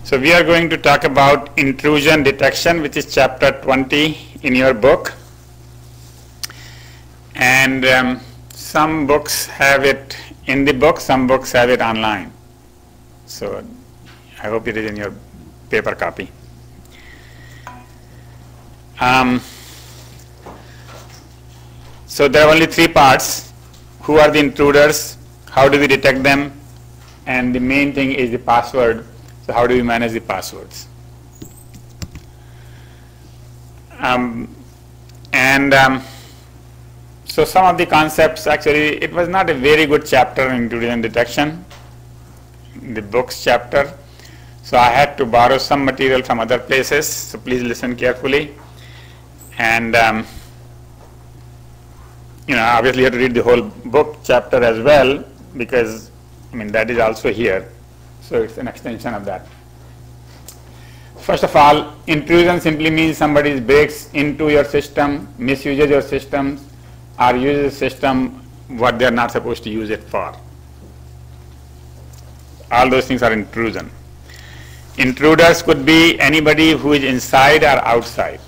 So we are going to talk about intrusion detection, which is chapter 20 in your book. And some books have it in the book, some books have it online. So I hope it is in your paper copy. So there are only three parts. Who are the intruders? How do we detect them? And the main thing is the password. So how do we manage the passwords? So some of the concepts, actually, it was not a very good chapter in intrusion detection, the books chapter. So I had to borrow some material from other places. So please listen carefully. And obviously you have to read the whole book chapter as well, because that is also here. So it's an extension of that. First of all, intrusion simply means somebody breaks into your system, misuses your systems, or uses the system what they are not supposed to use it for. All those things are intrusion. Intruders could be anybody who is inside or outside.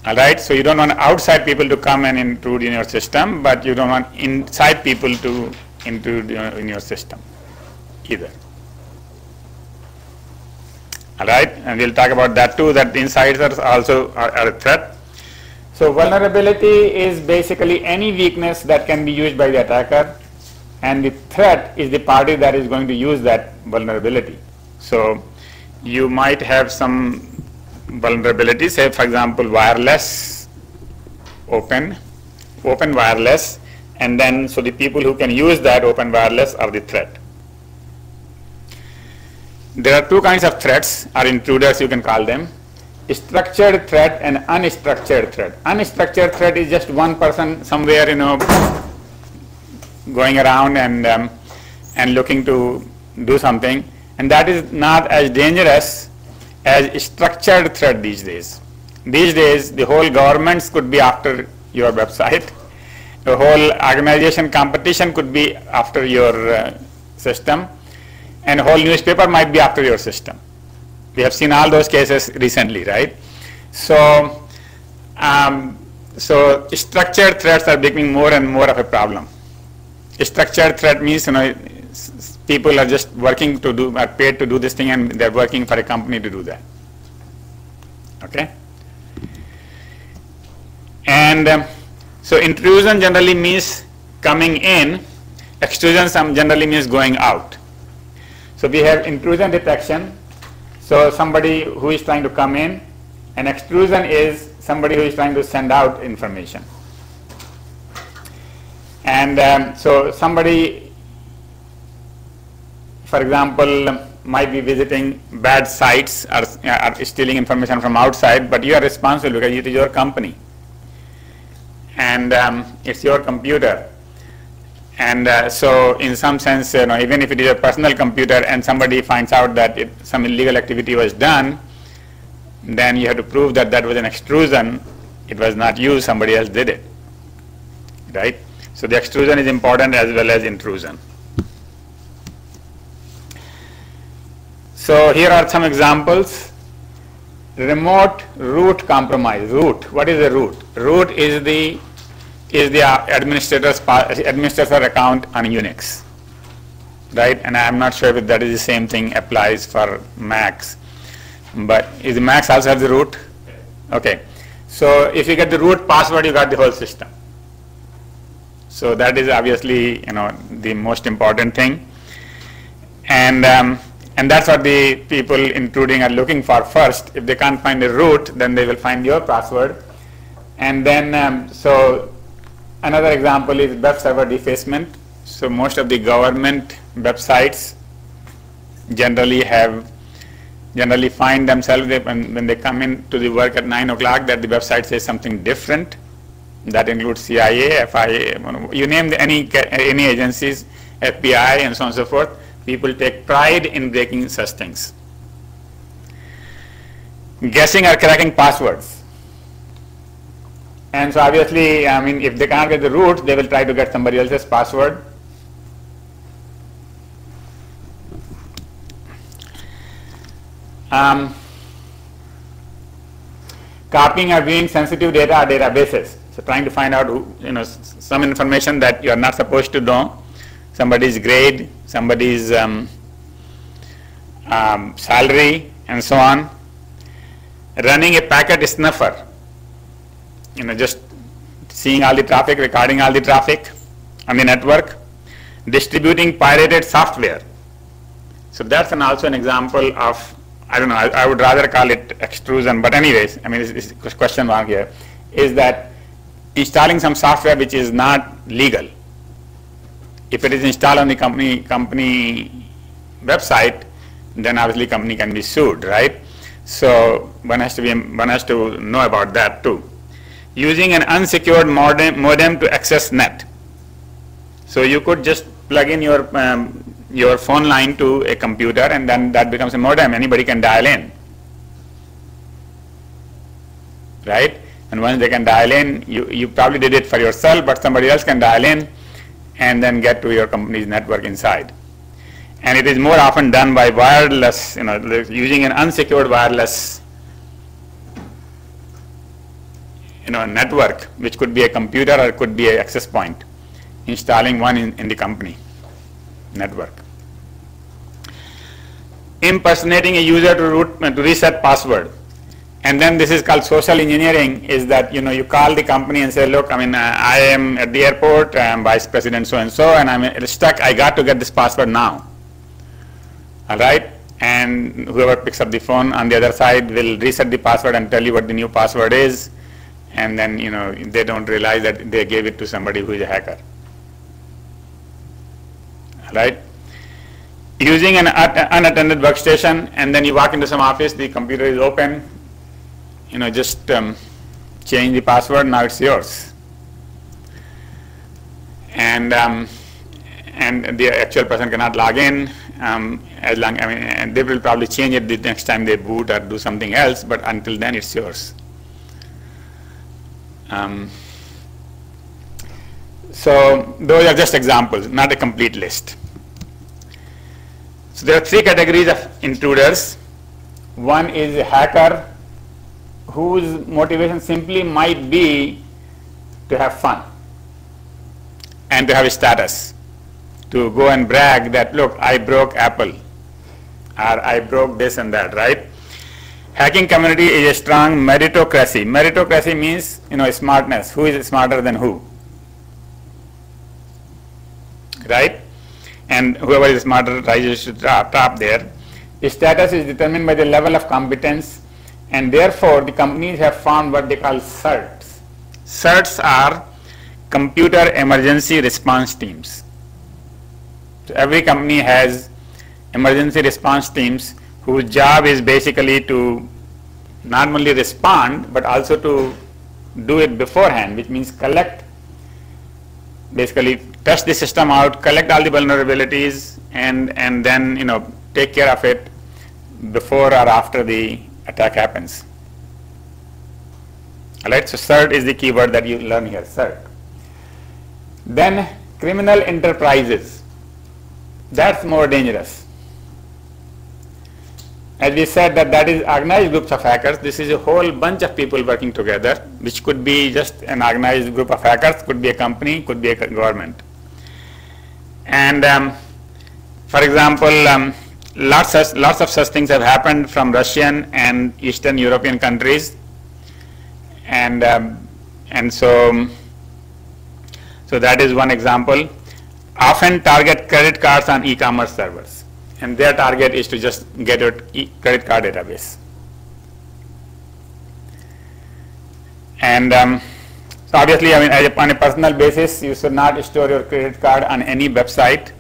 All right, so you don't want outside people to come and intrude in your system, but you don't want inside people to intrude in your system either. All right, and we'll talk about that too, that the insiders also are a threat. So vulnerability is basically any weakness that can be used by the attacker, and the threat is the party that is going to use that vulnerability. So you might have some vulnerability, say for example wireless, open wireless, and then so the people who can use that open wireless are the threat. There are two kinds of threats, or intruders you can call them: structured threat and unstructured threat. Unstructured threat is just one person somewhere going around and looking to do something, and that is not as dangerous as structured threat these days. These days the whole governments could be after your website, the whole organization competition could be after your system, and a whole newspaper might be after your system. We have seen all those cases recently, right? So structured threats are becoming more and more of a problem. Structured threat means people are just working to do, are paid to do this thing, and they're working for a company to do that. Okay? And so intrusion generally means coming in, extrusion generally means going out. So we have intrusion detection, so somebody who is trying to come in, and extrusion is somebody who is trying to send out information. And so somebody, for example, might be visiting bad sites or stealing information from outside, but you are responsible because it is your company and it's your computer. And so in some sense, even if it is a personal computer and somebody finds out that some illegal activity was done, then you have to prove that that was an extrusion. It was not you, somebody else did it, right? So the extrusion is important as well as intrusion. So here are some examples. Remote root compromise. Root. What is a root? Root is the administrator's account on Unix, right? And I am not sure if that is the same thing applies for Macs. But is the Macs also have the root? Okay. So if you get the root password, you got the whole system. So that is obviously the most important thing. And that's what the people intruding are looking for first. If they can't find the root, then they will find your password. And then, so another example is web server defacement. So most of the government websites generally find themselves when they come in to the work at 9 o'clock that the website says something different. That includes CIA, FIA, you name any agencies, FBI, and so on and so forth. People take pride in breaking such things. Guessing or cracking passwords. And so obviously, if they can't get the root, they will try to get somebody else's password. Copying or viewing sensitive data or databases. So trying to find out some information that you are not supposed to know, somebody's grade, somebody's salary, and so on. Running a packet sniffer, just seeing all the traffic, recording all the traffic on the network. Distributing pirated software. So that's also an example of, I don't know, I would rather call it extrusion, but anyways, I mean, it's question mark here, is that installing some software which is not legal. If it is installed on the company website, then obviously company can be sued, right? So one has to know about that too. Using an unsecured modem to access net. So you could just plug in your phone line to a computer, and then that becomes a modem. Anybody can dial in, right? And once they can dial in, you probably did it for yourself, but somebody else can dial in and then get to your company's network inside. And it is more often done by wireless, using an unsecured wireless network, which could be a computer or it could be an access point, installing one in the company network. Impersonating a user to reset password. And then this is called social engineering, is that you call the company and say, look, I am at the airport, I am Vice President so-and-so, and I'm stuck, I got to get this password now. All right? And whoever picks up the phone on the other side will reset the password and tell you what the new password is, and then they don't realize that they gave it to somebody who is a hacker. All right? Using an unattended workstation, and then you walk into some office, the computer is open, just change the password, now it's yours. And the actual person cannot log in, and they will probably change it the next time they boot or do something else, but until then it's yours. So those are just examples, not a complete list. So there are three categories of intruders. One is a hacker whose motivation simply might be to have fun and to have a status, to go and brag that, look, I broke Apple, or I broke this and that, right? Hacking community is a strong meritocracy. Meritocracy means, smartness. Who is smarter than who? Right? And whoever is smarter rises to the top there. The status is determined by the level of competence, and therefore the companies have formed what they call CERTs. CERTs are Computer Emergency Response Teams. So every company has emergency response teams whose job is basically to not only respond but also to do it beforehand, which means basically test the system out, collect all the vulnerabilities, and then take care of it before or after the attack happens. All right, so CERT is the keyword that you learn here, CERT. Then criminal enterprises. That's more dangerous. As we said, that is organized groups of hackers. This is a whole bunch of people working together, which could be just an organized group of hackers, could be a company, could be a government. And for example, lots of such things have happened from Russian and Eastern European countries, and so that is one example. Often target credit cards on e-commerce servers, and their target is to just get your credit card database. And so obviously, on a personal basis, you should not store your credit card on any website.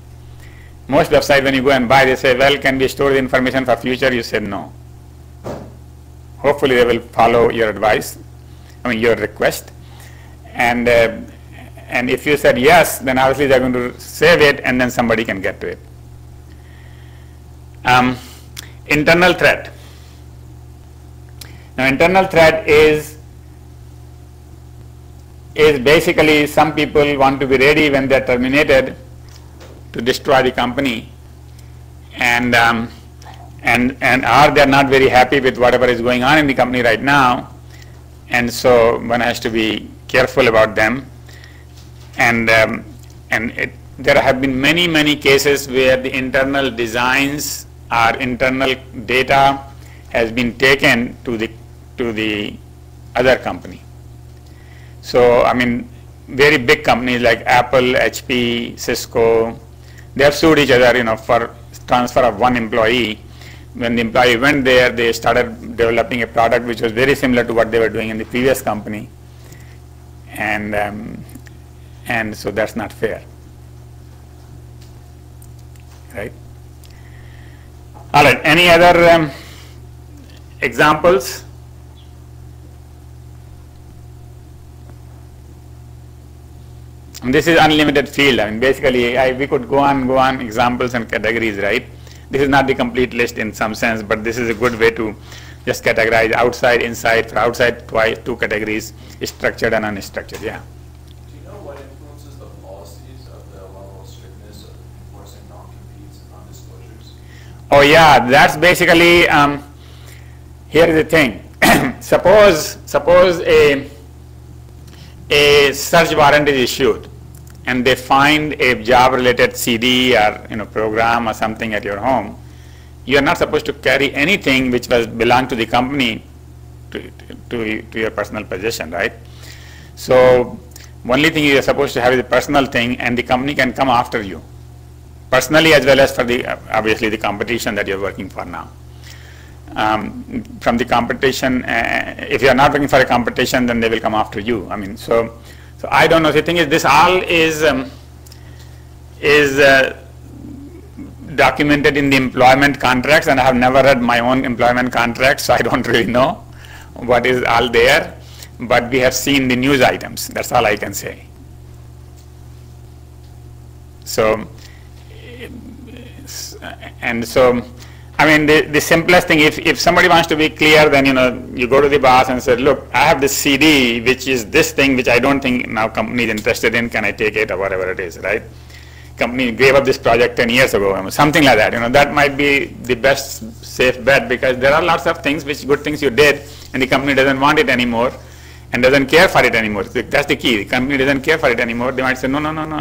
Most websites, when you go and buy, they say, well, can we store the information for future? You say no. Hopefully they will follow your advice, your request. And if you said yes, then obviously they're going to save it, and then somebody can get to it. Internal threat. Now, internal threat is basically some people want to be ready when they're terminated to destroy the company, and and or they're not very happy with whatever is going on in the company right now, and so one has to be careful about them. And there have been many cases where the internal designs or internal data has been taken to the other company. So I mean, very big companies like Apple, HP, Cisco, they have sued each other, you know, for transfer of one employee. When the employee went there, they started developing a product which was very similar to what they were doing in the previous company, and so that's not fair, right? All right. Any other examples? And this is unlimited field. I mean, basically, we could go on examples and categories, right? This is not the complete list in some sense, but this is a good way to just categorize outside, inside. For outside, two categories: structured and unstructured. Yeah. Do you know what influences the policies of the level of strictness of enforcing non-competes and non-disclosures? Oh yeah, that's basically. Here is the thing. suppose a search warrant is issued, and they find a job-related CD or program or something at your home. You are not supposed to carry anything which belonged to the company to your personal possession, right? So only thing you are supposed to have is a personal thing, and the company can come after you personally as well as for the obviously the competition that you are working for now. From the competition, if you are not working for a competition, then they will come after you. I mean, so I don't know. The thing is, this all is documented in the employment contracts, and I have never read my own employment contracts, so I don't really know what is all there. But we have seen the news items. That's all I can say. So, I mean, the simplest thing, if somebody wants to be clear, then you go to the boss and say, look, I have this CD which is this thing which I don't think now company is interested in, can I take it, or whatever it is, right? Company gave up this project 10 years ago, something like that. That might be the best safe bet, because there are lots of things good things you did, and the company doesn't want it anymore and doesn't care for it anymore. That's the key. The company doesn't care for it anymore. They might say, no,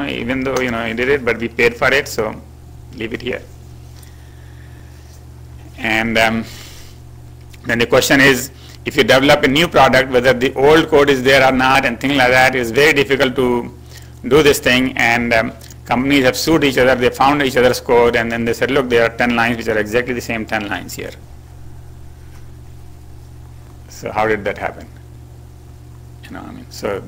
even though you did it, but we paid for it, so leave it here. And then the question is, if you develop a new product, whether the old code is there or not, and things like that, is very difficult to do this thing. And companies have sued each other. They found each other's code, and then they said, look, there are 10 lines which are exactly the same 10 lines here. So how did that happen? So,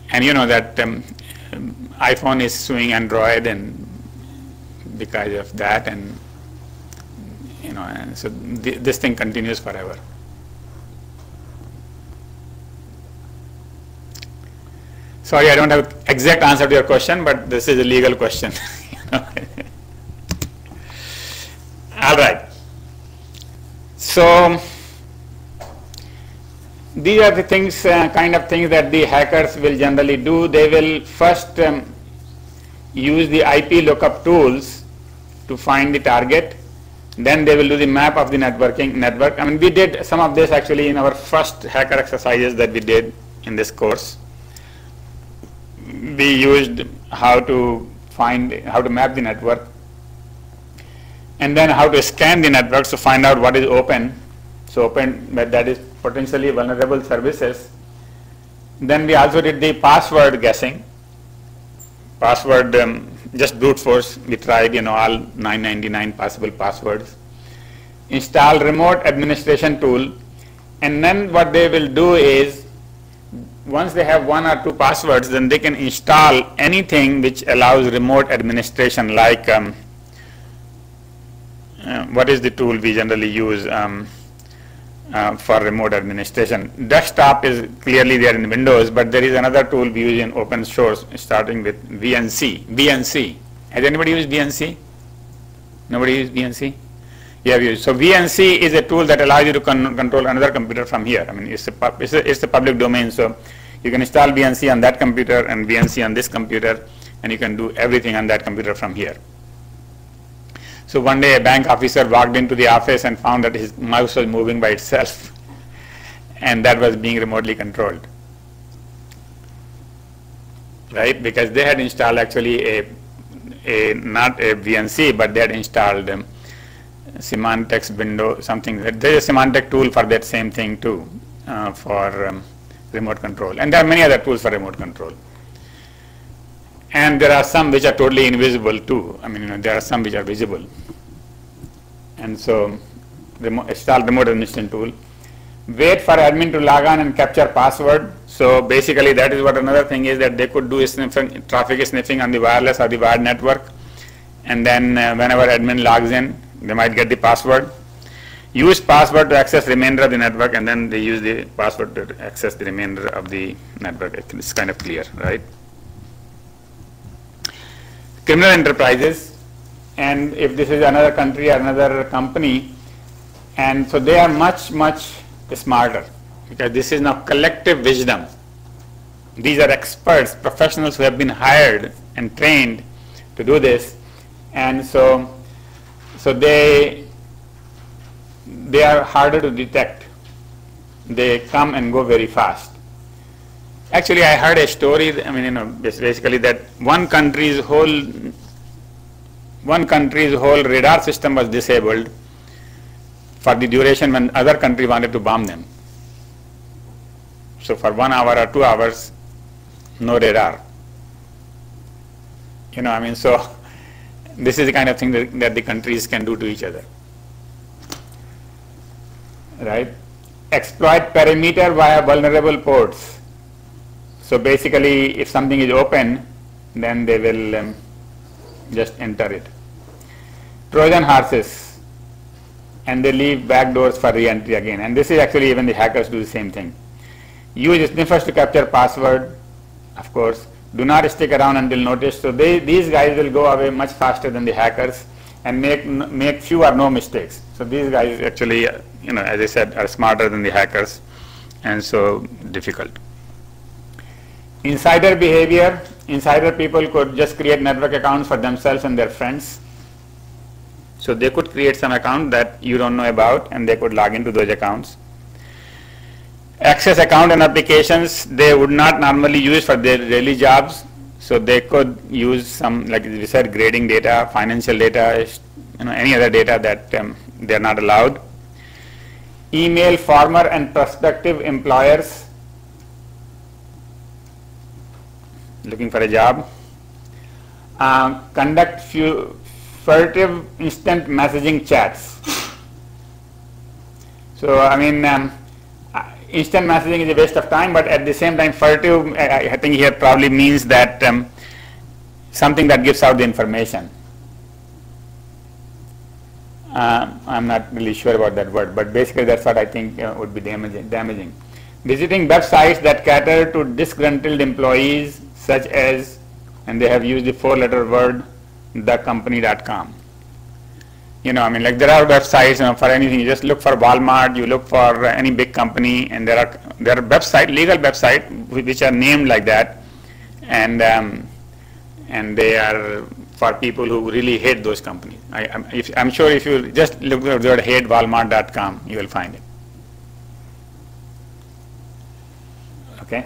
and that iPhone is suing Android, and because of that, and and so this thing continues forever. Sorry, I don't have exact answer to your question, but this is a legal question. All right. So these are the things, kind of things that the hackers will generally do. They will first use the IP lookup tools to find the target. Then they will do the map of the network. I mean, we did some of this actually in our first hacker exercises that we did in this course. We used how to map the network, and then how to scan the network to find out what is open. So open, that is potentially vulnerable services. Then we also did the password guessing. Password, just brute force. We tried, all 999 possible passwords. Install remote administration tool, and then what they will do is, once they have 1 or 2 passwords, then they can install anything which allows remote administration, like what is the tool we generally use for remote administration? Desktop is clearly there in Windows, but there is another tool we use in open source, starting with VNC. VNC. Has anybody used VNC? Nobody used VNC? You have used. So VNC is a tool that allows you to control another computer from here. I mean, it's a public domain, so you can install VNC on that computer and VNC on this computer, and you can do everything on that computer from here. So one day a bank officer walked into the office and found that his mouse was moving by itself, and that was being remotely controlled, right? Because they had installed actually not a VNC, but they had installed Symantec's window, something. There is a Symantec tool for that same thing too, for remote control. And there are many other tools for remote control. And there are some which are totally invisible too. I mean, there are some which are visible. And so, install remote administration tool. Wait for admin to log on and capture password. So basically, that is what another thing is, that they could do sniffing, traffic sniffing on the wireless or the wired network, and then whenever admin logs in, they might get the password. Use password to access remainder of the network, and then they use the password to access the remainder of the network. It's kind of clear, right? Criminal enterprises, and if this is another country or another company, and so they are much, much smarter, because this is now collective wisdom. These are experts, professionals who have been hired and trained to do this, and so they are harder to detect. They come and go very fast. Actually, I heard a story, I mean, basically that one country's whole radar system was disabled for the duration when other country wanted to bomb them. So for 1 hour or 2 hours, no radar. So this is the kind of thing that the countries can do to each other. Right? Exploit perimeter via vulnerable ports. So basically, if something is open, then they will just enter it. Trojan horses, and they leave back doors for re-entry again. And this is actually, even the hackers do the same thing. Use sniffers to capture password, of course. Do not stick around until noticed. So these guys will go away much faster than the hackers and make few or no mistakes. So these guys actually, as I said, are smarter than the hackers, and so difficult. Insider behavior. Insider people could just create network accounts for themselves and their friends. So they could create some account that you don't know about, and they could log into those accounts. Access account and applications they would not normally use for their daily jobs. So they could use some, like we said, grading data, financial data, any other data that they are not allowed. Email former and prospective employers looking for a job. Conduct furtive instant messaging chats. So instant messaging is a waste of time, but at the same time, furtive, I think here probably means that something that gives out the information. I'm not really sure about that word, but basically that's what I think would be damaging. Visiting websites that cater to disgruntled employees, such as, and they have used the 4-letter word, thecompany.com. There are websites, for anything. You just look for Walmart, you look for any big company, and there are legal websites which are named like that, and they are for people who really hate those companies. I'm sure if you just look at the word hatewalmart.com, you will find it. Okay.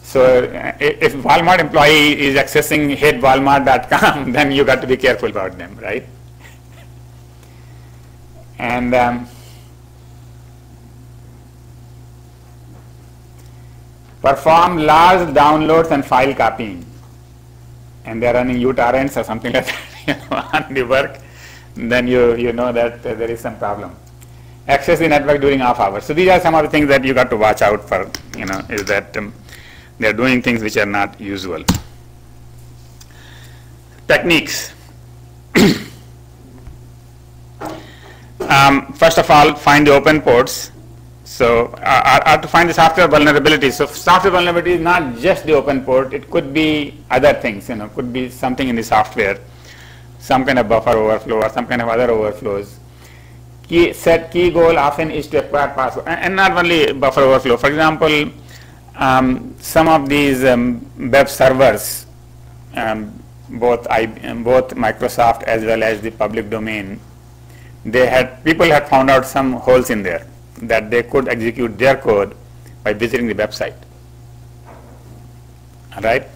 So if Walmart employee is accessing hatewalmart.com, then you got to be careful about them, right? And perform large downloads and file copying, and they are running uTorrents or something like that on the work, then you know that there is some problem. Access the network during off hours. So these are some of the things that you got to watch out for. Is that they are doing things which are not usual. Techniques. First of all, find the open ports. So, or to find the software vulnerabilities. So, software vulnerability is not just the open port. It could be other things. Could be something in the software, some kind of buffer overflow or some kind of other overflows. Set key goal often is to acquire password, and not only buffer overflow. For example, some of these web servers, both Microsoft as well as the public domain, people had found out some holes in there that they could execute their code by visiting the website. All right.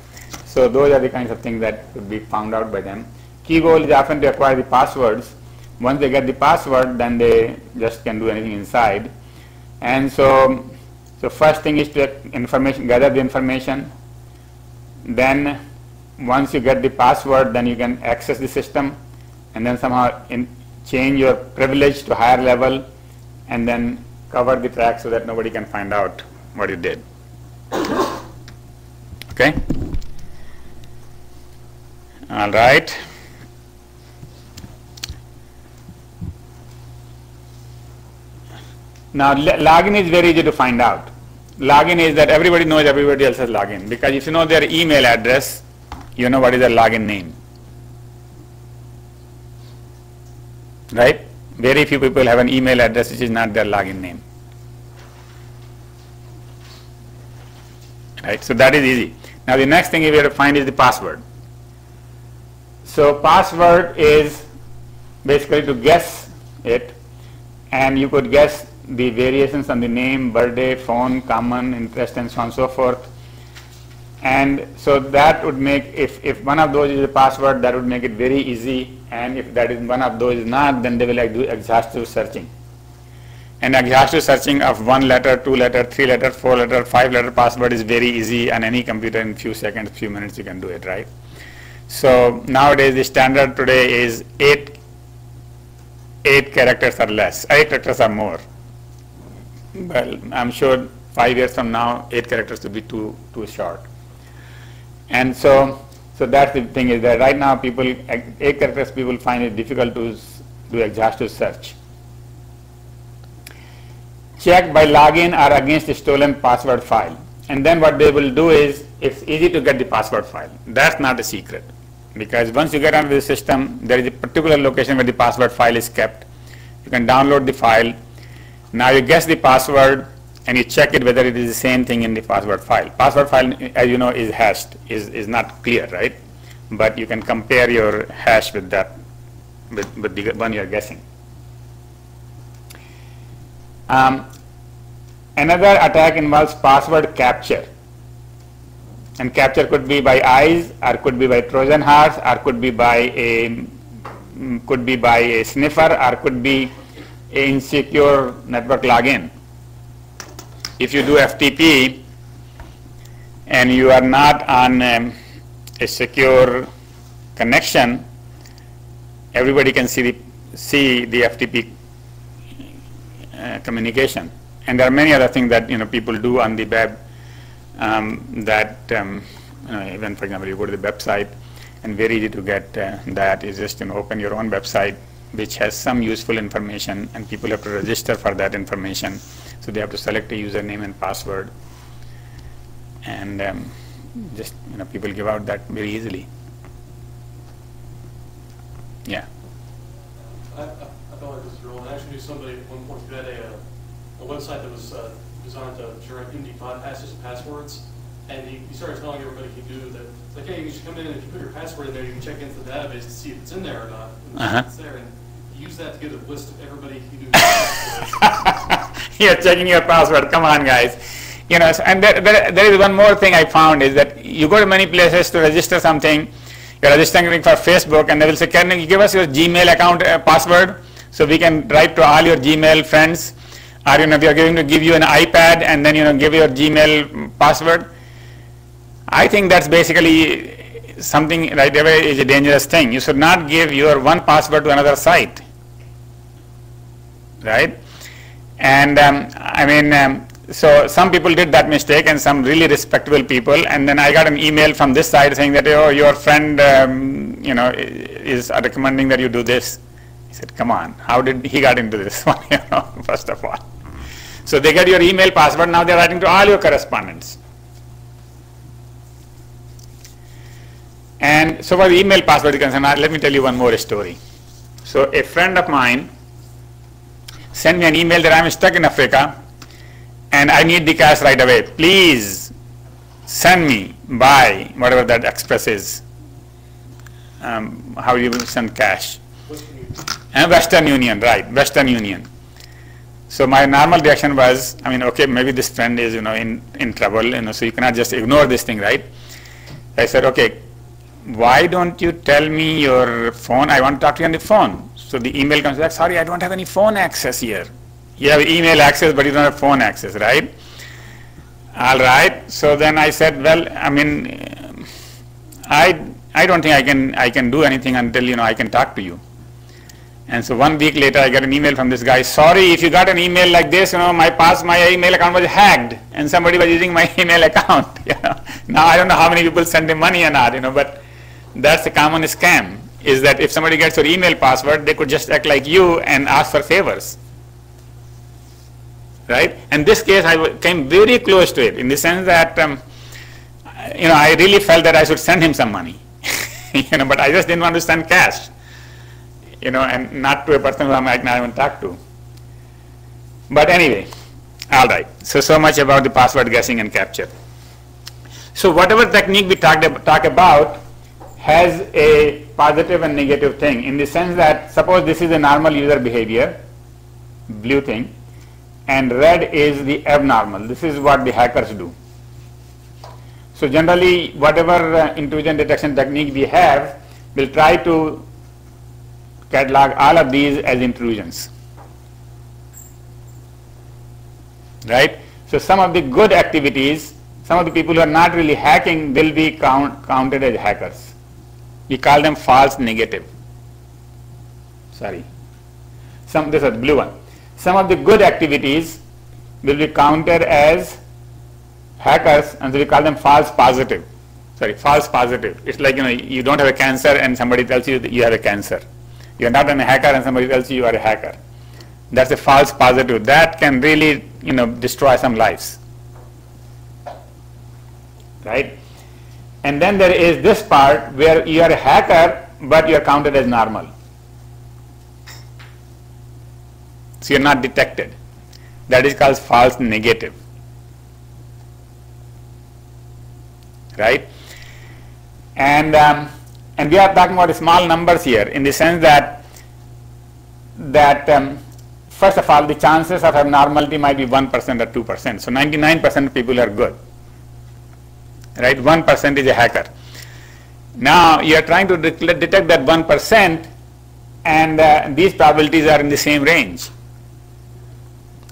So those are the kinds of things that could be found out by them. Key goal is often to acquire the passwords. Once they get the password, then they just can do anything inside. And so first thing is to gather the information. Then once you get the password, then you can access the system, and then somehow change your privilege to higher level, and then cover the track so that nobody can find out what you did. Okay? All right. Now login is very easy to find out. Login is that everybody knows everybody else's login, because if you know their email address, you know what is their login name. Right? Very few people have an email address which is not their login name. Right? So that is easy. Now the next thing we have to find is the password. So password is basically to guess it, and you could guess the variations on the name, birthday, phone, common interest, and so on and so forth. And so that would make, if one of those is a password, that would make it very easy, and if that is one of those is not, then they will do exhaustive searching. And exhaustive searching of 1 letter, 2 letter, 3 letter, 4 letter, 5 letter password is very easy on any computer. In few seconds, few minutes you can do it, right? So nowadays the standard today is 8 characters or less, 8 characters or more. Well, I'm sure 5 years from now 8 characters will be too short. And so that's the thing, is that right now 8 characters people find it difficult to do exhaustive search. Check by login or against a stolen password file. And then what they will do is, it's easy to get the password file. That's not a secret, because once you get onto the system, there is a particular location where the password file is kept. You can download the file. Now you guess the password and you check it whether it is the same thing in the password file. Password file, as you know, is hashed, is not clear, right? But you can compare your hash with that, with the one you are guessing. Another attack involves password capture. And capture could be by eyes, or could be by Trojan horse, or could be by a sniffer, or could be a insecure network login. If you do FTP and you are not on a secure connection, everybody can see the FTP communication. And there are many other things that people do on the web even, for example, you go to the website, and very easy to get that is just open your own website which has some useful information, and people have to register for that information. So they have to select a username and password, and just people give out that very easily. Yeah. I felt like this is real. I actually knew somebody at one point who had a website that was designed to generate MD5 hashes and passwords, and he started telling everybody he knew that, like, hey, you should come in, and if you put your password in there, you can check into the database to see if it's in there or not. And it's there, and he used that to get a list of everybody he knew. You're checking your password. Come on, guys. And there is one more thing I found, is that you go to many places to register something. You're registering for Facebook, and they will say, can you give us your Gmail account password so we can write to all your Gmail friends? Or we are going to give you an iPad and then give your Gmail password. I think that's basically something right away is a dangerous thing. You should not give your one password to another site, right? And so some people did that mistake, and some really respectable people. And then I got an email from this side saying that, oh, your friend is recommending that you do this. I said, come on, how did he got into this one? First of all. So they get your email password. Now they're writing to all your correspondence. And so for the email password is concerned, let me tell you one more story. So a friend of mine sent me an email that I'm stuck in Africa and I need the cash right away. Please send me by whatever that express is. how you will send cash. Western Union. And Western Union, right, Western Union. So my normal reaction was, I mean, okay, maybe this friend is, in trouble, so you cannot just ignore this thing, right? I said, okay, why don't you tell me your phone? I want to talk to you on the phone. So the email comes back, sorry, I don't have any phone access here. You have email access, but you don't have phone access, right? All right. So then I said, well, I mean, I don't think I can do anything until, I can talk to you. And so 1 week later, I got an email from this guy. Sorry, if you got an email like this, my email account was hacked, and somebody was using my email account. Now I don't know how many people send him money or not, but that's a common scam. Is that if somebody gets your email password, they could just act like you and ask for favors, right? In this case, I came very close to it in the sense that I really felt that I should send him some money, but I just didn't want to send cash. And not to a person who I might not even talk to. But anyway, all right. So much about the password guessing and capture. So whatever technique we talk about has a positive and negative thing in the sense that suppose this is a normal user behavior, blue thing, and red is the abnormal. This is what the hackers do. So generally, whatever intrusion detection technique we have, we'll try to catalog all of these as intrusions, right? So some of the good activities, some of the people who are not really hacking will be counted as hackers. We call them false negative. Sorry, this is the blue one. Some of the good activities will be counted as hackers, and so we call them false positive. Sorry, false positive. It's like you don't have a cancer and somebody tells you that you have a cancer. You're not a hacker and somebody tells you are a hacker. That's a false positive. That can really, destroy some lives. Right? And then there is this part where you are a hacker, but you are counted as normal. So you're not detected. That is called false negative. Right? And we are talking about small numbers here in the sense that first of all, the chances of abnormality might be 1% or 2%. So 99% of people are good, right? 1% is a hacker. Now you are trying to detect that 1%, and these probabilities are in the same range,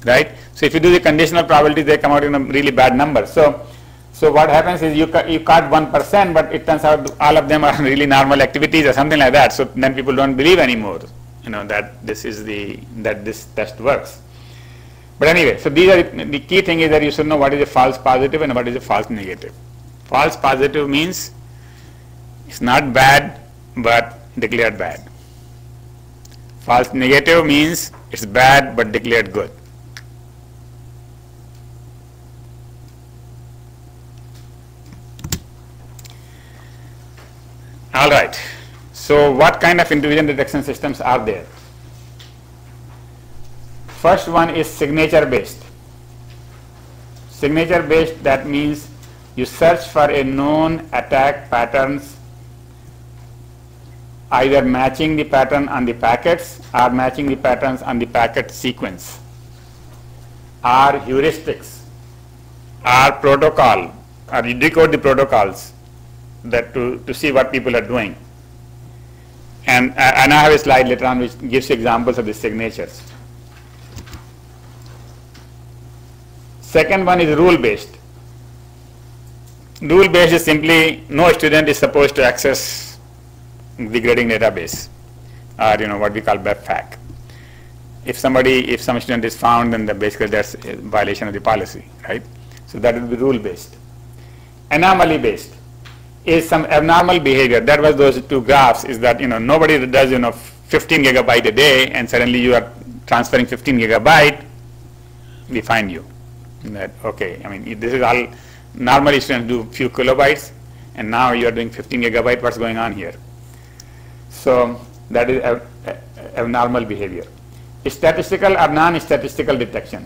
right? So if you do the conditional probabilities, they come out in a really bad number. So what happens is you caught 1%, but it turns out all of them are really normal activities or something like that. So then people don't believe anymore, that this test works. But anyway, so these are the key thing is that you should know what is a false positive and what is a false negative. False positive means it's not bad, but declared bad. False negative means it's bad, but declared good. All right. So what kind of intrusion detection systems are there? First one is signature based. Signature based, that means you search for a known attack patterns, either matching the pattern on the packets or matching the patterns on the packet sequence, or heuristics, or protocol, or you decode the protocols that to see what people are doing. And I have a slide later on which gives examples of the signatures. Second one is rule based. Rule based is simply no student is supposed to access the grading database, or what we call BEPFAC. If some student is found, then basically that's a violation of the policy, right? So that will be rule based. Anomaly based is some abnormal behavior. That was those two graphs, is that nobody does 15 gigabyte a day and suddenly you are transferring 15 gigabyte, we find you. That okay, this is all normally students do few kilobytes and now you are doing 15 gigabyte, what's going on here? So that is abnormal behavior. Statistical or non-statistical detection.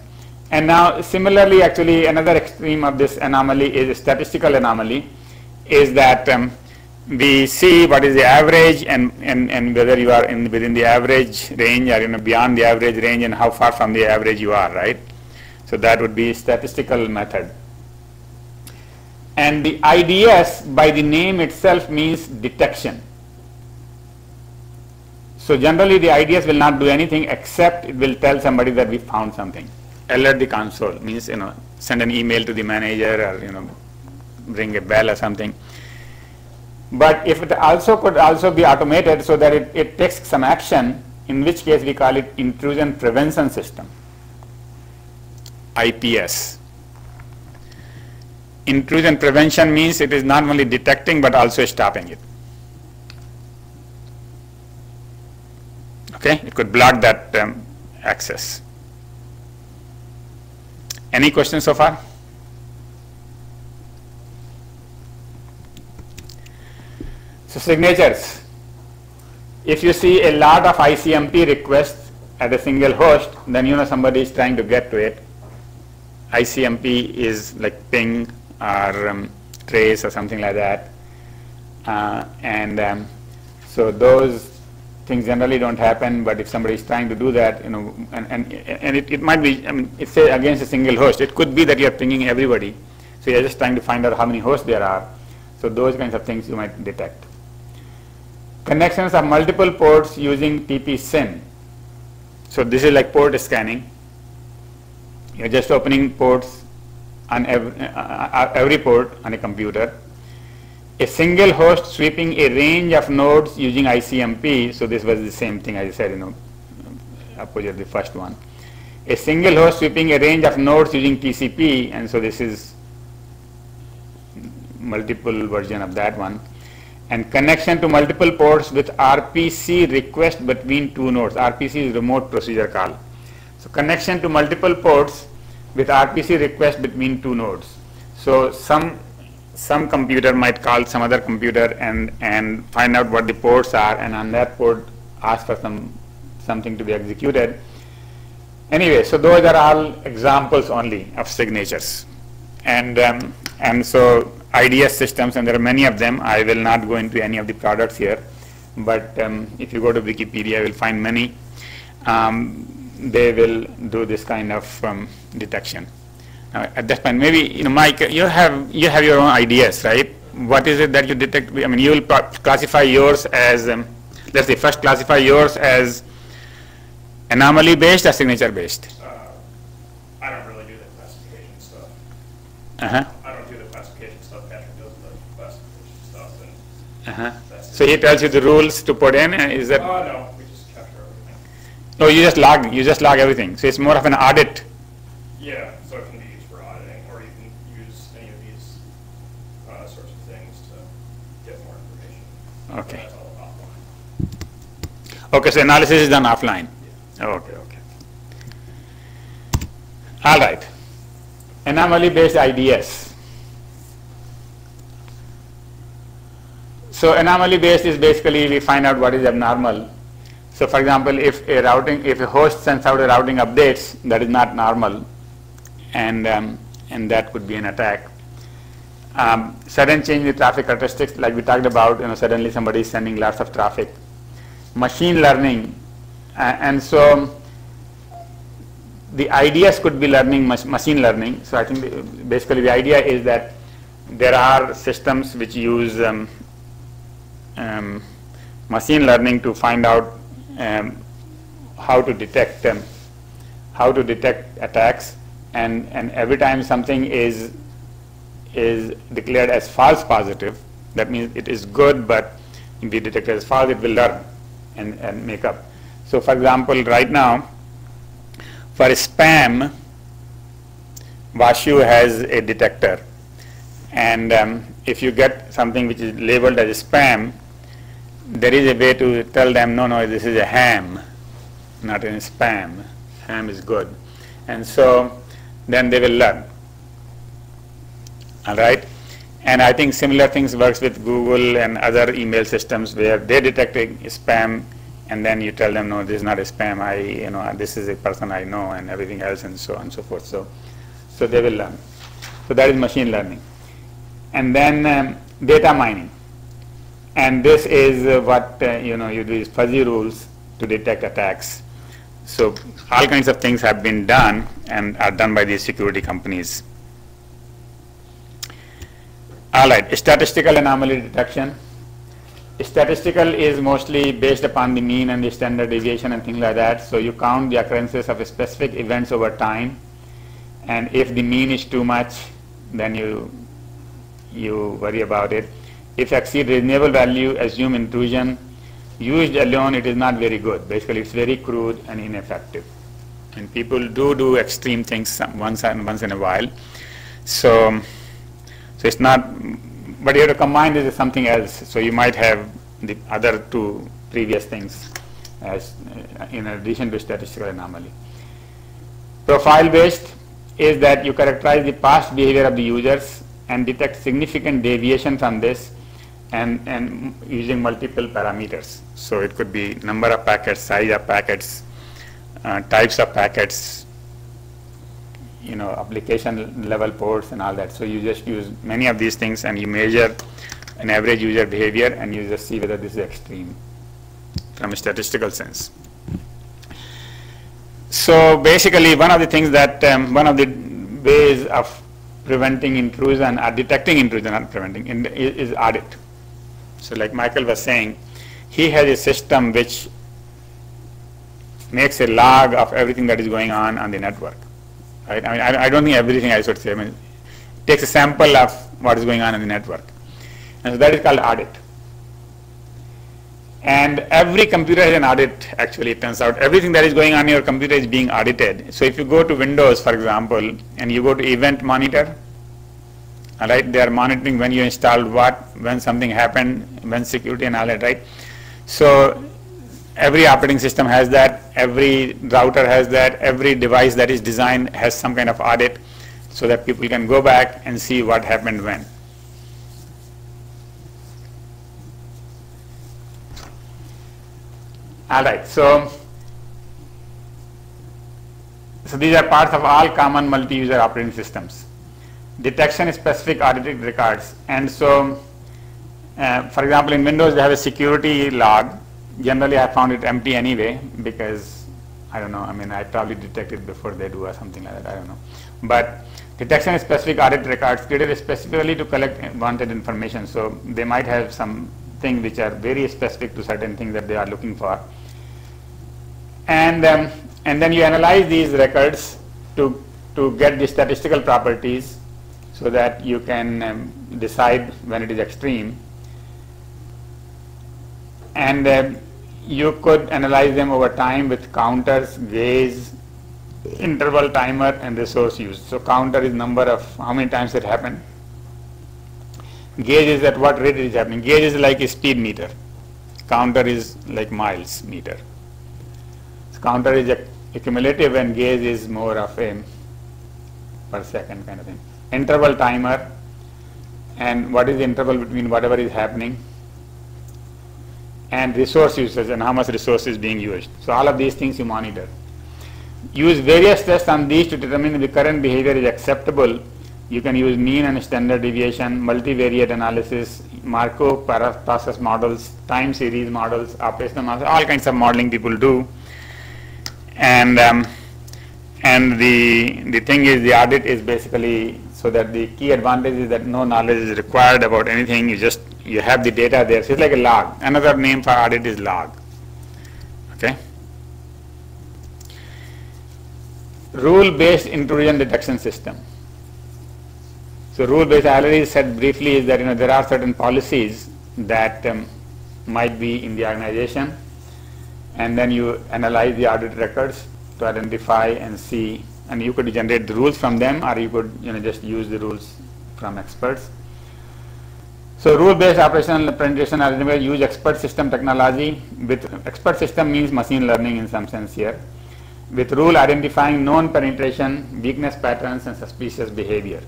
And now similarly, actually another extreme of this anomaly is a statistical anomaly, is that we see what is the average and whether you are within the average range or beyond the average range and how far from the average you are, right? So that would be statistical method. And the IDS by the name itself means detection. So generally the IDS will not do anything except it will tell somebody that we found something. Alert the console means send an email to the manager or ring a bell or something. But if it also could also be automated so that it takes some action, in which case we call it intrusion prevention system, IPS. Intrusion prevention means it is not only detecting but also stopping it. Okay, it could block that access. Any questions so far? So signatures. If you see a lot of ICMP requests at a single host, then somebody is trying to get to it. ICMP is like ping or trace or something like that. So those things generally don't happen, but if somebody is trying to do that, and it might be, it's against a single host. It could be that you are pinging everybody. So you're just trying to find out how many hosts there are. So those kinds of things you might detect. Connections of multiple ports using TP-SYN. So this is like port scanning. You're just opening ports on every port on a computer. A single host sweeping a range of nodes using ICMP. So this was the same thing I said, opposite the first one. A single host sweeping a range of nodes using TCP, and so this is multiple version of that one. And connection to multiple ports with RPC request between two nodes. RPC is remote procedure call. So connection to multiple ports with RPC request between two nodes. So some computer might call some other computer and find out what the ports are, and on that port ask for something to be executed. Anyway, so those are all examples only of signatures. And so IDS systems, and there are many of them. I will not go into any of the products here, but if you go to Wikipedia, you will find many. They will do this kind of detection. Now, at this point, maybe Mike, you have your own IDS, right? What is it that you detect? You will classify yours as let's say first classify yours as anomaly based or signature based. I don't really do the classification stuff. I don't do the classification stuff. Patrick does the classification stuff. And So he tells you the rules to put in. Is that? No, we just capture everything. No, you just log everything. So it's more of an audit. Yeah, so it can be used for auditing, or you can use any of these sorts of things to get more information. Okay. That's all offline. Okay, so analysis is done offline. Okay. All right. Anomaly-based IDS. So anomaly-based is basically we find out what is abnormal. So for example, if a host sends out a routing updates that is not normal, and that could be an attack. Sudden change in the traffic characteristics, like we talked about, suddenly somebody is sending lots of traffic. Machine learning, and so the IDS could be machine learning. So I think basically the idea is that there are systems which use machine learning to find out how to detect attacks, and every time something is declared as false positive, that means it is good, but if we detect it as false, it will learn and make up. So for example, right now, for spam, Vashu has a detector, and if you get something which is labeled as spam, there is a way to tell them, no, this is a ham, not a spam. Ham is good. And so then they will learn. All right? And I think similar things works with Google and other email systems where they detect a spam, and then you tell them, no, this is not a spam. This is a person I know, and everything else, and so on and so forth. So they will learn. So that is machine learning. And then data mining. And this is what you do is fuzzy rules to detect attacks. So all kinds of things have been done and are done by these security companies. All right, statistical anomaly detection. Statistical is mostly based upon the mean and the standard deviation and things like that. So you count the occurrences of specific events over time, and if the mean is too much, then you worry about it. If exceed reasonable value, assume intrusion. Used alone, it is not very good. Basically, it's very crude and ineffective. And people do extreme things once in a while. So it's not, but you have to combine this with something else. So you might have the other two previous things as in addition to statistical anomaly. Profile based is that you characterize the past behavior of the users and detect significant deviation from this, and using multiple parameters. So it could be number of packets, size of packets, types of packets, application level ports and all that. So you just use many of these things and you measure an average user behavior and you just see whether this is extreme from a statistical sense. So basically one of the things that, one of the ways of preventing intrusion or detecting intrusion, not preventing, is audit. So like Michael was saying, he has a system which makes a log of everything that is going on the network. Right? I mean, I don't think everything I should say. I mean, it takes a sample of what is going on in the network. And so that is called audit. And every computer has an audit, actually, it turns out. Everything that is going on in your computer is being audited. So if you go to Windows, for example, and you go to Event Monitor, all right, they are monitoring when you installed what, when something happened, when security and all that, right? So every operating system has that, every router has that, every device that is designed has some kind of audit so that people can go back and see what happened when. All right, so these are parts of all common multi-user operating systems. Detection specific audited records, and so for example in Windows they have a security log. Generally I found it empty anyway because I don't know, I mean I probably detect it before they do or something like that, I don't know. But detection specific audit records created specifically to collect wanted information, so they might have some things which are very specific to certain things that they are looking for. And then you analyze these records to get the statistical properties so that you can decide when it is extreme. And you could analyze them over time with counters, gauge, interval timer, and resource use. So counter is number of how many times it happened. Gauge is at what rate it is happening. Gauge is like a speed meter. Counter is like miles meter. So counter is a cumulative and gauge is more of a per second kind of thing. Interval timer, and what is the interval between whatever is happening, and resource usage and how much resource is being used. So all of these things you monitor. Use various tests on these to determine if the current behavior is acceptable. You can use mean and standard deviation, multivariate analysis, Markov process models, time series models, operational models, all kinds of modeling people do. And the thing is, the audit is basically so that the key advantage is that no knowledge is required about anything. You have the data there. So it's like a log. Another name for audit is log. Okay. Rule-based intrusion detection system. So rule-based, I already said briefly, is that there are certain policies that might be in the organization, and then you analyze the audit records to identify and see, and you could generate the rules from them, or you could just use the rules from experts. So rule-based operational penetration algorithm use expert system technology. With expert system means machine learning in some sense here, with rule identifying known penetration, weakness patterns, and suspicious behavior.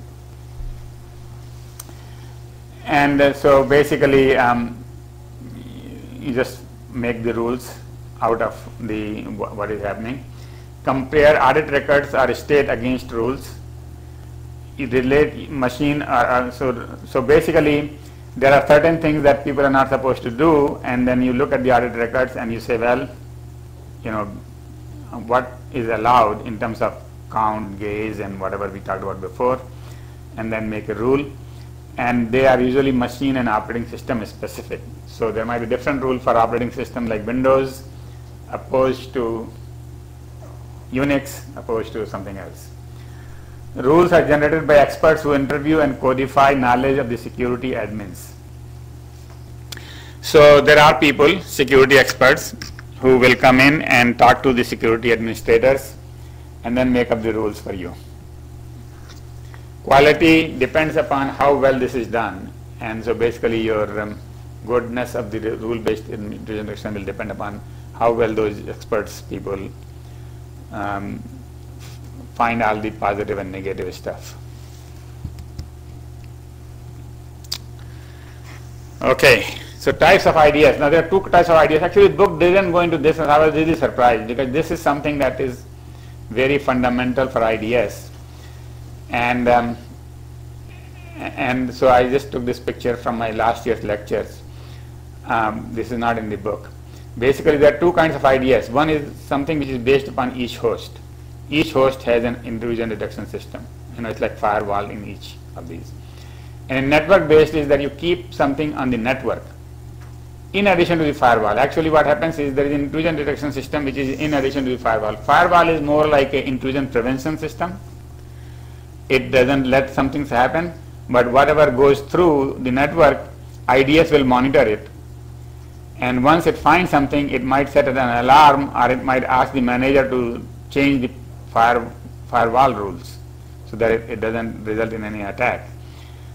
And so basically you just make the rules out of what is happening. Compare audit records or state against rules. You relate machine so basically there are certain things that people are not supposed to do, and then you look at the audit records and you say, well, you know, what is allowed in terms of count, gaze, and whatever we talked about before, and then make a rule. And they are usually machine and operating system specific. So there might be different rule for operating system like Windows opposed to Unix opposed to something else. Rules are generated by experts who interview and codify knowledge of the security admins. So there are people, security experts, who will come in and talk to the security administrators and then make up the rules for you. Quality depends upon how well this is done, and so basically your goodness of the rule-based intrusion detection will depend upon how well those experts people find all the positive and negative stuff. Okay, so types of ideas. Now there are two types of ideas. Actually, the book didn't go into this, and I was really surprised because this is something that is very fundamental for ideas. And so I just took this picture from my last year's lectures. This is not in the book. Basically, there are two kinds of ideas. One is something which is based upon each host. Each host has an intrusion detection system. You know, it's like firewall in each of these. And network based is that you keep something on the network in addition to the firewall. Actually, what happens is there is an intrusion detection system which is in addition to the firewall. Firewall is more like an intrusion prevention system. It doesn't let some things happen, but whatever goes through the network, IDS will monitor it. And once it finds something, it might set an alarm, or it might ask the manager to change the firewall rules so that it doesn't result in any attack.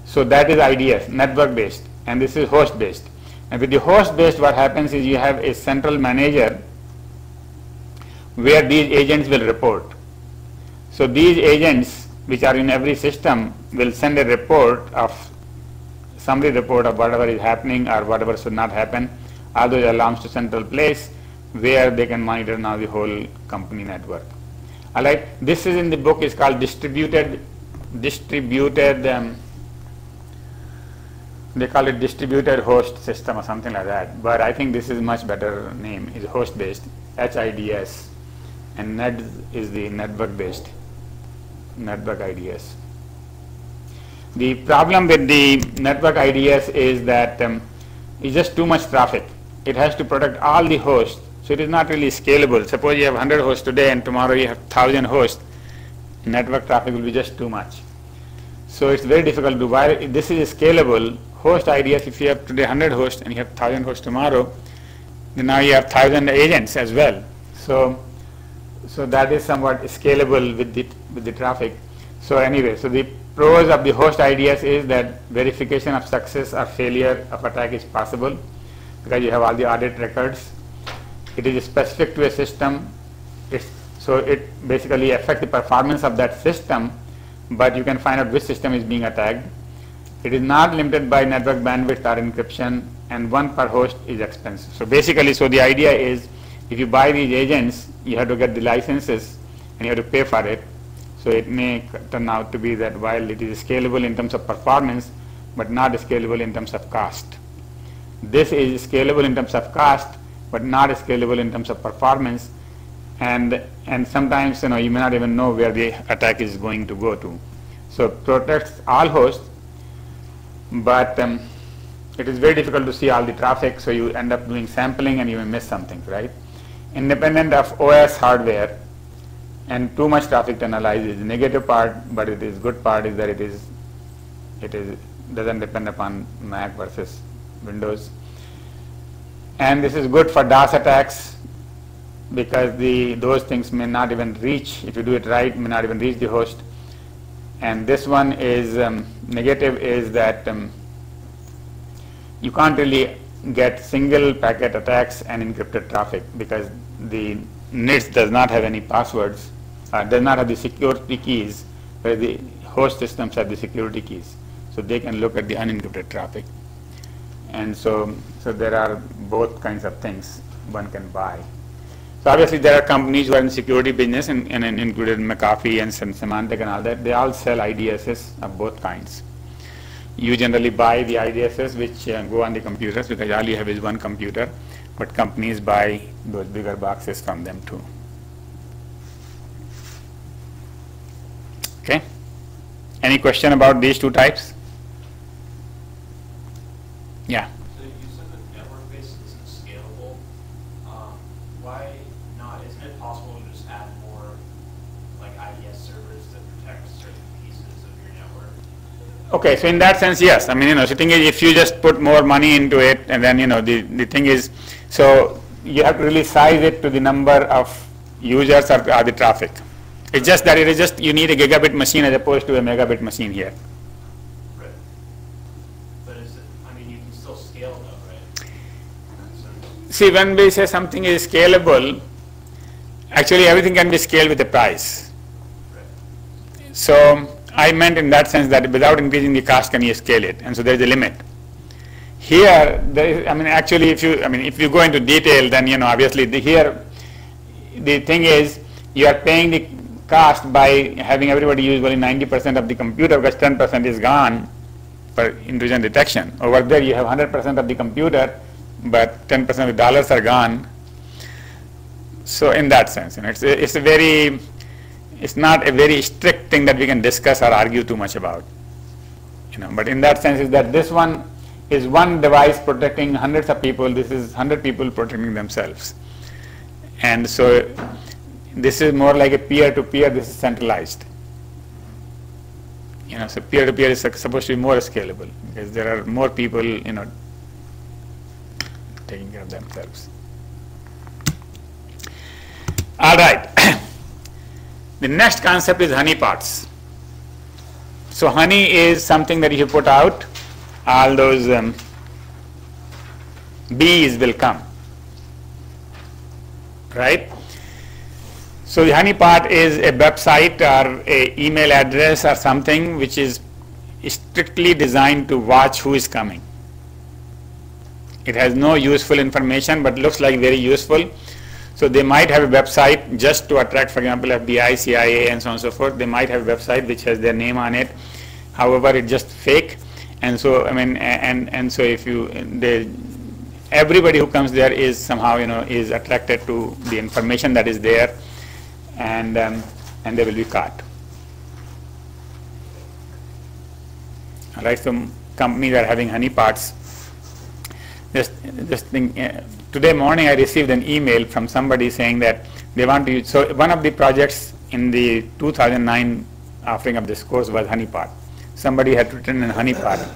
So that is IDS, network based, and this is host based. And with the host based, what happens is you have a central manager where these agents will report. So these agents, which are in every system, will send a report of summary report of whatever is happening or whatever should not happen, all those alarms to central place where they can monitor now the whole company network. All right, this is in the book, is called distributed, they call it distributed host system or something like that, but I think this is much better name, is host based, HIDS, and NED is the network based, network IDS. The problem with the network IDS is that it's just too much traffic. It has to protect all the hosts, so it is not really scalable. Suppose you have 100 hosts today and tomorrow you have 1,000 hosts, network traffic will be just too much. So it's very difficult to do. While this is scalable, host IDS, if you have today 100 hosts and you have 1,000 hosts tomorrow, then now you have 1,000 agents as well. So that is somewhat scalable with the traffic. So anyway, so the pros of the host IDS is that verification of success or failure of attack is possible because you have all the audit records. It is specific to a system, so it basically affects the performance of that system, but you can find out which system is being attacked. It is not limited by network bandwidth or encryption, and one per host is expensive. So basically, so the idea is if you buy these agents, you have to get the licenses and you have to pay for it. So it may turn out to be that while it is scalable in terms of performance, but not scalable in terms of cost. This is scalable in terms of cost, but not scalable in terms of performance. And sometimes you may not even know where the attack is going to go to. So it protects all hosts, but it is very difficult to see all the traffic, so you end up doing sampling and you may miss something, right? Independent of OS hardware, and too much traffic to analyze is the negative part, but it is good part is that it doesn't depend upon Mac versus Windows. And this is good for DOS attacks because those things may not even reach, if you do it right, may not even reach the host. And this one is negative is that you can't really get single packet attacks and encrypted traffic because the NITS does not have any passwords, does not have the security keys, where the host systems have the security keys. So they can look at the unencrypted traffic. And so there are both kinds of things one can buy. So obviously there are companies who are in the security business and included McAfee and Symantec and all that. They all sell IDSs of both kinds. You generally buy the IDSs which go on the computers because all you have is one computer, but companies buy those bigger boxes from them too. Okay. Any question about these two types? Yeah. So you said the network base isn't scalable. Why not? Isn't it possible to just add more like IDS servers that protect certain pieces of your network? Okay, so in that sense, yes. I mean, the thing is, if you just put more money into it, and then, the thing is, so you have to really size it to the number of users or the traffic. It's just that it is just, you need a gigabit machine as opposed to a megabit machine here. Right. But you can still scale though, right? See, when we say something is scalable, actually everything can be scaled with a price. Right. So I meant in that sense that without increasing the cost, can you scale it? And so there is a limit. Here, actually, if you go into detail, then obviously here, the thing is, you are paying the cost by having everybody use only 90% of the computer because 10% is gone for intrusion detection. Over there, you have 100% of the computer, but 10% of the dollars are gone. So in that sense, it's not a very strict thing that we can discuss or argue too much about. But in that sense, is that this one is one device protecting hundreds of people. This is 100 people protecting themselves, and so this is more like a peer-to-peer. This is centralized. So peer-to-peer is supposed to be more scalable because there are more people, taking care of themselves. All right. The next concept is honeypots. So honey is something that if you put out, all those bees will come, right? So the honeypot is a website or a email address or something which is strictly designed to watch who is coming. It has no useful information but looks like very useful. So they might have a website just to attract, for example, FBI, CIA, and so on and so forth. They might have a website which has their name on it. However, it's just fake. And so, so if everybody who comes there is somehow, is attracted to the information that is there, and they will be caught. All right. So companies are having honeypots. Just think. Today morning I received an email from somebody saying that they want to use, so one of the projects in the 2009 offering of this course was honeypot. Somebody had written a honeypot.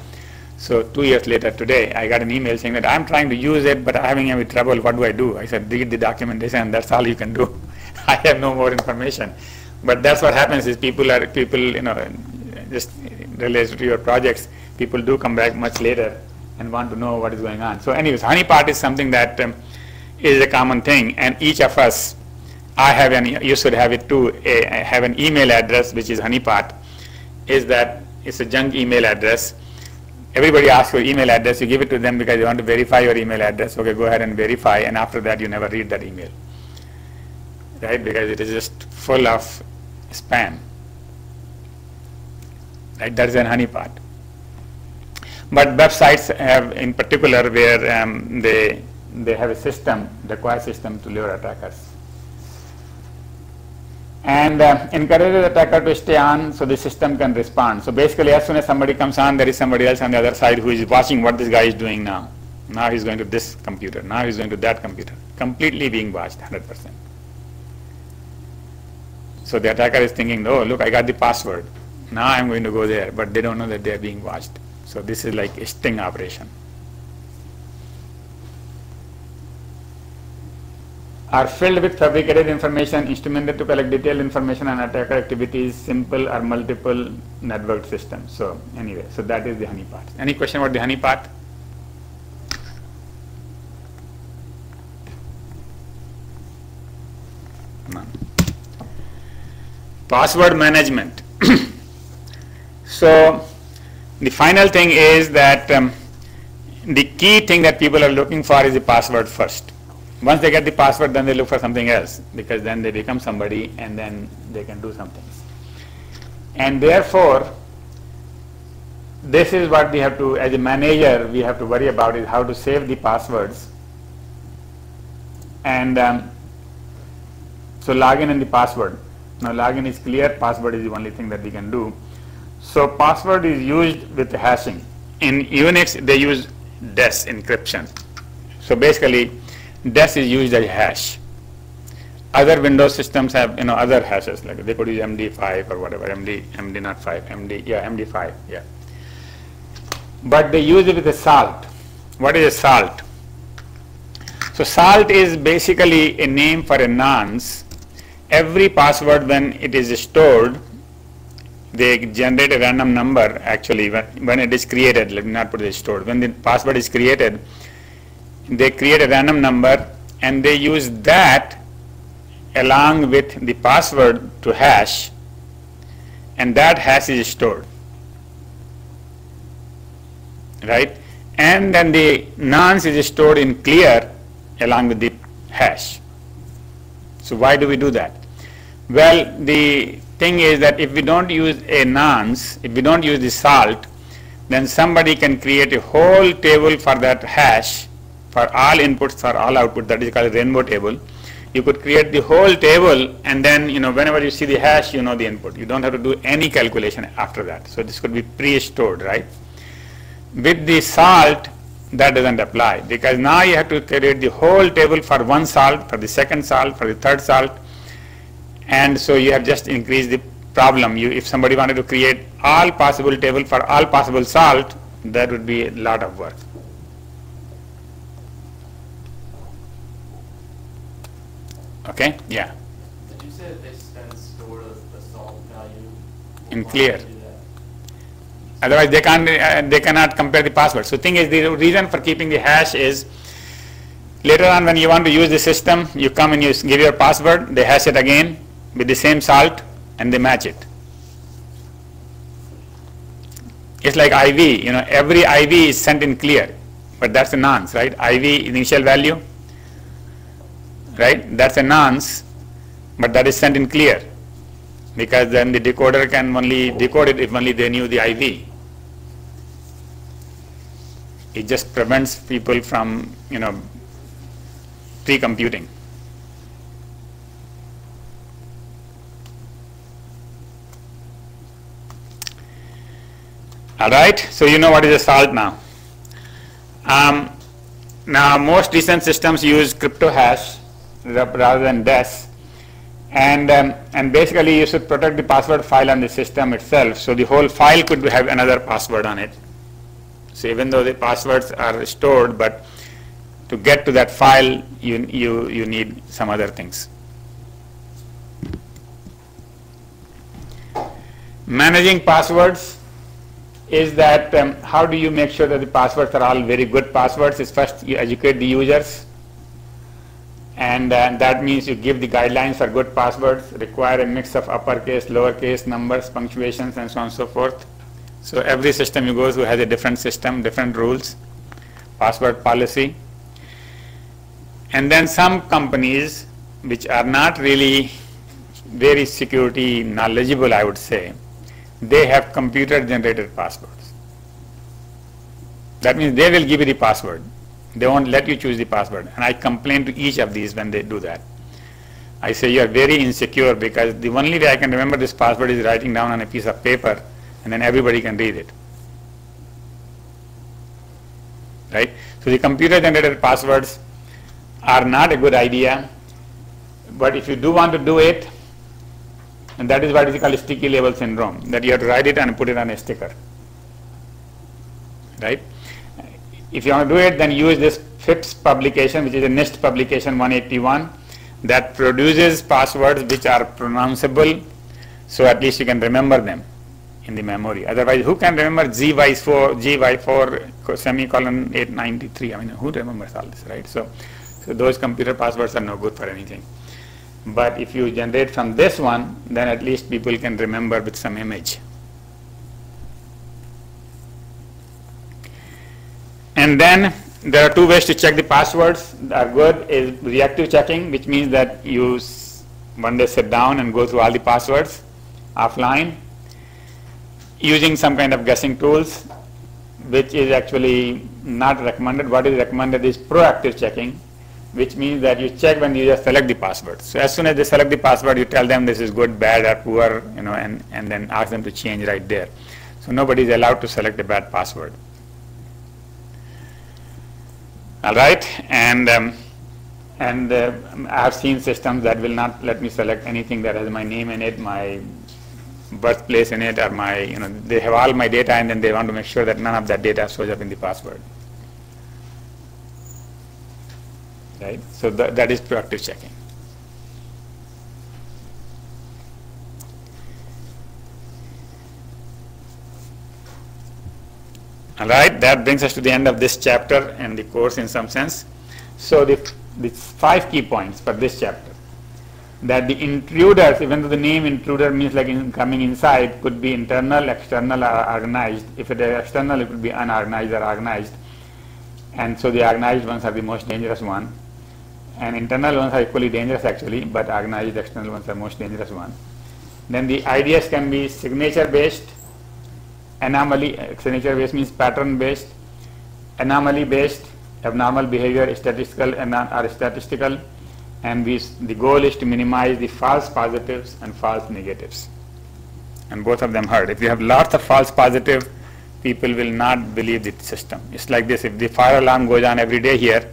So 2 years later today I got an email saying that I'm trying to use it but I'm having any trouble, what do I do? I said read the documentation and that's all you can do. I have no more information. But that's what happens is people just related to your projects, people do come back much later and want to know what is going on. So anyways, honeypot is something that is a common thing, and each of us, you should have it too, have an email address which is honeypot. Is that it's a junk email address. Everybody asks for email address, you give it to them because they want to verify your email address. Okay, go ahead and verify, and after that you never read that email, right? Because it is just full of spam. Right? That is an honeypot. But websites have, in particular, where they have a system, require system to lure attackers, and encourage the attacker to stay on so the system can respond. So basically, as soon as somebody comes on, there is somebody else on the other side who is watching what this guy is doing now. Now he's going to this computer. Now he's going to that computer. Completely being watched, 100%. So the attacker is thinking, oh, look, I got the password. Now I'm going to go there, but they don't know that they are being watched. So this is like a sting operation. Are filled with fabricated information, instrumented to collect detailed information on attacker activities, simple or multiple network systems. So anyway, so that is the honeypot. Any question about the honeypot? None. Password management. So the final thing is that the key thing that people are looking for is the password first. Once they get the password, then they look for something else, because then they become somebody and then they can do something. And therefore, this is what we have to, as a manager, we have to worry about is how to save the passwords. And so login and the password. Now login is clear, password is the only thing that we can do. So password is used with hashing. In Unix they use DES encryption. So basically DES is used as a hash. Other Windows systems have other hashes, like they could use MD5 or whatever, MD5, yeah. But they use it with a salt. What is a salt? So salt is basically a name for a nonce. Every password, when it is stored, they generate a random number. Actually, when it is created, let me not put it stored. When the password is created, they create a random number and they use that along with the password to hash, and that hash is stored, right? And then the nonce is stored in clear along with the hash. So why do we do that? Well, the thing is that if we don't use a nonce, if we don't use the salt, then somebody can create a whole table for that hash, for all inputs, for all outputs. That is called a rainbow table. You could create the whole table, and then whenever you see the hash, you know the input. You don't have to do any calculation after that. So this could be pre-stored, right? With the salt, that doesn't apply, because now you have to create the whole table for one salt, for the second salt, for the third salt, and so you have just increased the problem. If somebody wanted to create all possible table for all possible salt, that would be a lot of work. Okay, yeah. Did you say that they then store the salt value In Why clear. do they do that? Otherwise they cannot compare the password. So thing is, the reason for keeping the hash is later on when you want to use the system, you come and you give your password, they hash it again with the same salt and they match it. It's like IV, every IV is sent in clear, but that's a nonce, right? IV initial value, right? That's a nonce, but that is sent in clear, because then the decoder can only decode it if only they knew the IV. It just prevents people from, pre-computing. All right, so you know what is a salt now. Now most decent systems use crypto hash rather than DES, and basically you should protect the password file on the system itself. So the whole file could have another password on it. So even though the passwords are stored, but to get to that file, you need some other things. Managing passwords is that how do you make sure that the passwords are all very good passwords? Is first you educate the users, and that means you give the guidelines for good passwords, require a mix of uppercase, lowercase, numbers, punctuations, and so on and so forth. So every system you go through has a different system, different rules, password policy. And then some companies which are not really very security knowledgeable, I would say, they have computer generated passwords. That means they will give you the password. They won't let you choose the password. And I complain to each of these when they do that. I say, you are very insecure, because the only way I can remember this password is writing down on a piece of paper, and then everybody can read it. Right? So the computer generated passwords are not a good idea, but if you do want to do it, and that is what is called sticky label syndrome, that you have to write it and put it on a sticker. Right? If you want to do it, then use this FIPS publication, which is a NIST publication 181, that produces passwords which are pronounceable, so at least you can remember them in the memory. Otherwise, who can remember GY4 semicolon 893? I mean, who remembers all this, right? So those computer passwords are no good for anything. But if you generate from this one, then at least people can remember with some image. And then there are two ways to check the passwords that are good. Is reactive checking, which means that you one day sit down and go through all the passwords offline. using some kind of guessing tools, which is actually not recommended. What is recommended is proactive checking, which means that you check when you just select the password. So as soon as they select the password, you tell them this is good, bad, or poor, and then ask them to change right there. So nobody is allowed to select a bad password. All right, and I have seen systems that will not let me select anything that has my name in it, my birthplace in it, or my, they have all my data, and then they want to make sure that none of that data shows up in the password. Right? So that is proactive checking. All right, that brings us to the end of this chapter and the course in some sense. So the 5 key points for this chapter. That the intruders, even though the name intruder means like coming inside, could be internal, external, or organized. If it is external, it could be unorganized or organized. And so the organized ones are the most dangerous one. And internal ones are equally dangerous actually, but organized external ones are most dangerous one. Then the IDS can be signature based, anomaly, signature based means pattern based, anomaly based, abnormal behavior, statistical or statistical, and the goal is to minimize the false positives and false negatives. And both of them hurt. If you have lots of false positive, people will not believe the system. It's like this: if the fire alarm goes on every day here,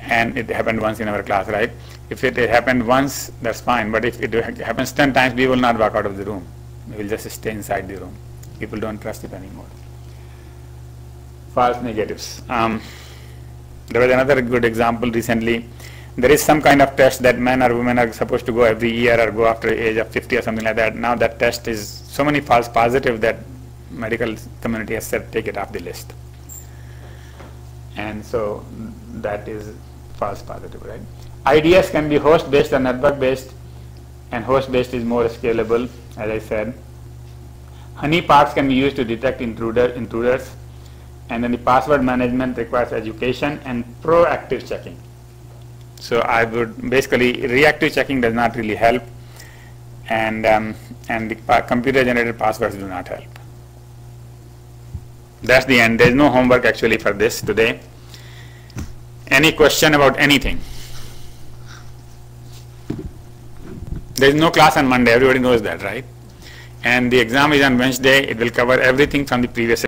and it happened once in our class, right? If it happened once, that's fine. But if it happens 10 times, we will not walk out of the room. We will just stay inside the room. People don't trust it anymore. False negatives. There was another good example recently. There is some kind of test that men or women are supposed to go every year or go after the age of 50 or something like that. Now that test is so many false positive that medical community has said take it off the list. And so that is false positive, right? IDS can be host based or network based, and host based is more scalable, as I said. Honeypots can be used to detect intruders, and then the password management requires education and proactive checking. So I would basically, reactive checking does not really help, and the computer generated passwords do not help. That's the end. There is no homework actually for this today. Any question about anything? There is no class on Monday. Everybody knows that, right? And the exam is on Wednesday. It will cover everything from the previous